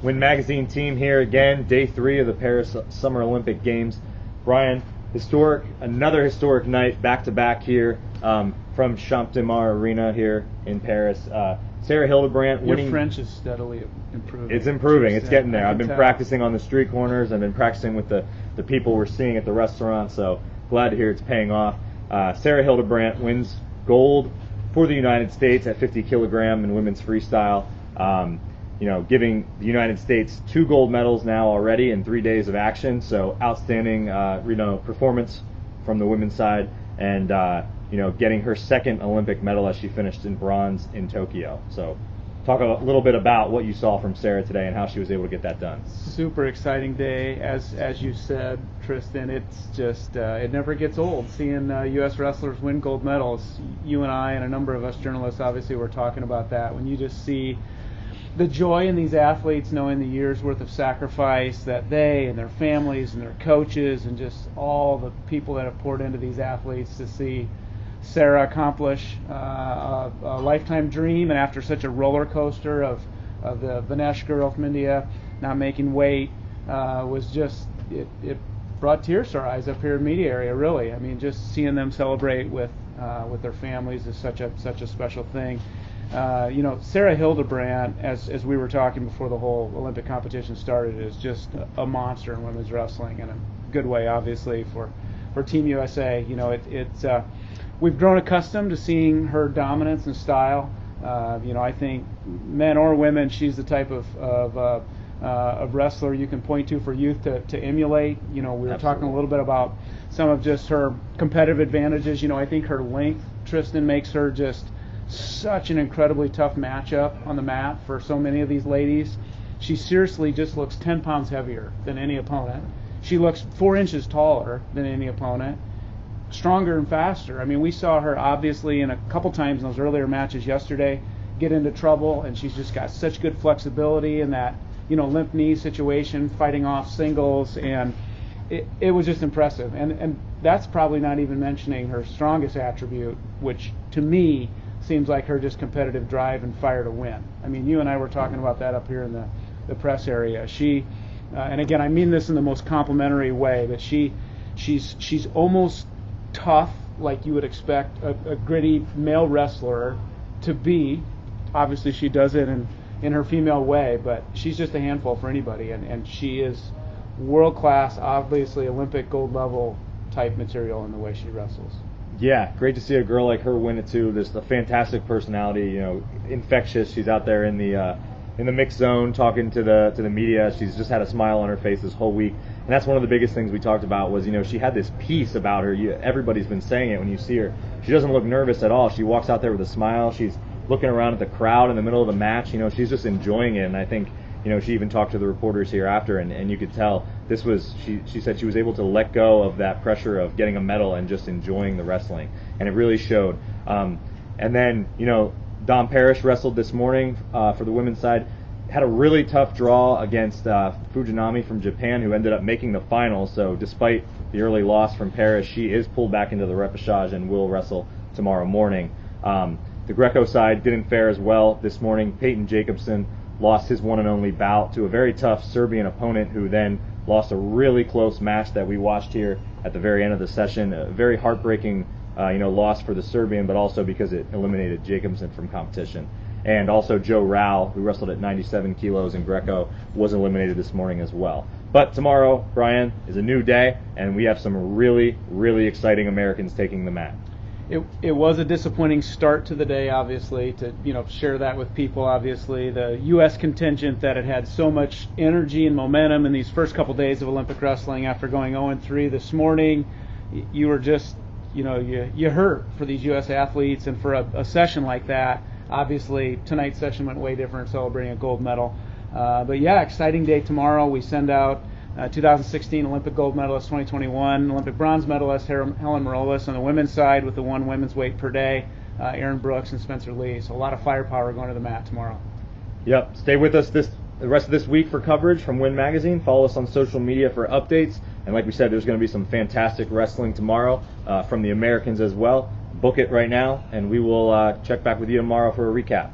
Win Magazine team here again, day 3 of the Paris Summer Olympic Games. Brian, another historic night, back-to-back here from Champ de Mars Arena here in Paris. Sarah Hildebrandt winning. Your French is steadily improving. It's improving. It's getting there. I've been tell. practicing on the street corners. I've been practicing with the people we're seeing at the restaurant, so glad to hear it's paying off. Sarah Hildebrandt wins gold for the United States at 50 kilogram in women's freestyle. Giving the United States 2 gold medals now already in 3 days of action. So outstanding, performance from the women's side, and getting her second Olympic medal as she finished in bronze in Tokyo. So, talk a little bit about what you saw from Sarah today and how she was able to get that done. Super exciting day, as you said, Tristan. It's just it never gets old seeing U.S. wrestlers win gold medals. You and I and a number of us journalists obviously were talking about that. When you just see the joy in these athletes, knowing the year's worth of sacrifice that they and their families and their coaches and just all the people that have poured into these athletes, to see Sarah accomplish a lifetime dream, and after such a roller coaster of the Vinesh girl from India not making weight, was just it brought tears to our eyes up here in media area. Really, I mean, just seeing them celebrate with their families is such a special thing. Sarah Hildebrandt, as we were talking before the whole Olympic competition started, is just a monster in women's wrestling, in a good way, obviously, for Team USA. We've grown accustomed to seeing her dominance and style. I think men or women, she's the type of wrestler you can point to for youth to emulate. We were Absolutely. talking a little bit about some of just her competitive advantages. I think her length, Tristan, makes her just such an incredibly tough matchup on the mat for so many of these ladies. She seriously just looks 10 pounds heavier than any opponent. She looks 4 inches taller than any opponent, stronger and faster. I mean, we saw her obviously in a couple times in those earlier matches yesterday get into trouble, and she's just got such good flexibility in that limp knee situation, fighting off singles, and it was just impressive. And that's probably not even mentioning her strongest attribute, which to me seems like her just competitive drive and fire to win. I mean, you and I were talking about that up here in the press area. She, and again, I mean this in the most complimentary way, that she's almost tough, like you would expect a gritty male wrestler to be. Obviously, she does it in her female way, but she's just a handful for anybody, and she is world-class, obviously Olympic gold level type material in the way she wrestles. Yeah, great to see a girl like her win it too. There's a fantastic personality, infectious. She's out there in the mixed zone talking to the media. She's just had a smile on her face this whole week, and that's one of the biggest things we talked about was she had this peace about her. Everybody's been saying it when you see her. She doesn't look nervous at all. She walks out there with a smile. She's looking around at the crowd in the middle of the match. She's just enjoying it, and I think she even talked to the reporters here after, and you could tell this was, she said she was able to let go of that pressure of getting a medal and just enjoying the wrestling, and it really showed. And then, Dom Parrish wrestled this morning for the women's side, had a really tough draw against Fujinami from Japan, who ended up making the final. So despite the early loss from Parrish, she is pulled back into the repechage and will wrestle tomorrow morning. The Greco side didn't fare as well this morning. Peyton Jacobson lost his one and only bout to a very tough Serbian opponent, who then lost a really close match that we watched here at the very end of the session. A very heartbreaking loss for the Serbian, but also because it eliminated Jacobson from competition. And also Joe Rao, who wrestled at 97 kilos in Greco, was eliminated this morning as well. But tomorrow, Brian, is a new day, and we have some really, really exciting Americans taking the mat. It was a disappointing start to the day, obviously, to share that with people. Obviously, the U.S. contingent that had so much energy and momentum in these first couple days of Olympic wrestling, after going 0-3 this morning, you were just you hurt for these U.S. athletes, and for a session like that. Obviously, tonight's session went way different, celebrating a gold medal. But yeah, exciting day tomorrow. We send out 2016 Olympic gold medalist, 2021 Olympic bronze medalist Helen Maroulis on the women's side with the 1 women's weight per day, Aaron Brooks and Spencer Lee. So a lot of firepower going to the mat tomorrow. Yep. Stay with us the rest of this week for coverage from Win Magazine. Follow us on social media for updates. And like we said, there's going to be some fantastic wrestling tomorrow from the Americans as well. Book it right now, and we will check back with you tomorrow for a recap.